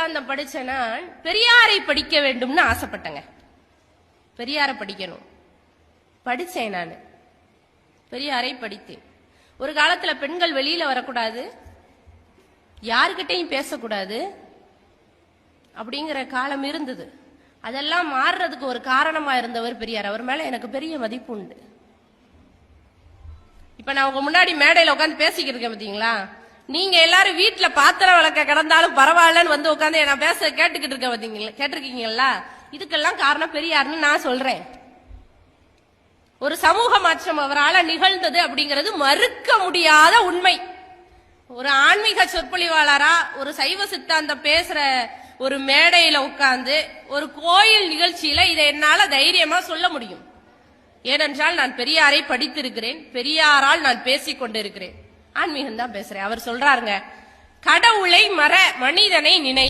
சித்தாந்தம் படிச்சேன்னா பெரியாரை படிக்க வேண்டும்னு ஆசைப்பட்டேங்க. பெரியாரை படிக்கணும் படிச்சேன். நான் பெரியாரை படித்தேன். ஒரு காலத்துல பெண்கள் வெளியில வரக்கூடாது, யாருக்கிட்டையும் பேசக்கூடாது அப்படிங்கிற காலம் இருந்தது. அதெல்லாம் மாறுறதுக்கு ஒரு காரணமா இருந்தவர் பெரியார். அவர் மேல எனக்கு பெரிய மதிப்பு உண்டு. இப்ப நான் உங்க முன்னாடி மேடையில உட்காந்து பேசிக்கிட்டு இருக்கேன் பாத்தீங்களா, நீங்க எல்லாரும் வீட்டுல பாத்திரம் விளக்க கிடந்தாலும் பரவாயில்லன்னு வந்து உட்காந்து நான் பேச கேட்டுக்கிட்டு இருக்க பாத்தீங்களா, கேட்டிருக்கீங்களா? இதுக்கெல்லாம் காரணம் பெரியார்னு நான் சொல்றேன். ஒரு சமூக மாற்றம் அவரால் நிகழ்ந்தது அப்படிங்கிறது மறுக்க முடியாத உண்மை. ஒரு ஆன்மீக சொற்பொழிவாளரா ஒரு சைவ சித்தாந்தம் பேசுற ஒரு மேடையில உட்கார்ந்து ஒரு கோயில் நிகழ்ச்சியில இதை என்னால தைரியமா சொல்ல முடியும். ஏனென்றால் நான் பெரியாரை படித்திருக்கிறேன், பெரியாரால் நான் பேசிக் கொண்டிருக்கிறேன், ஆன்மீகம் தான் பேசுறேன். அவர் சொல்றாருங்க, கடவுளை மற மனிதனை நினை.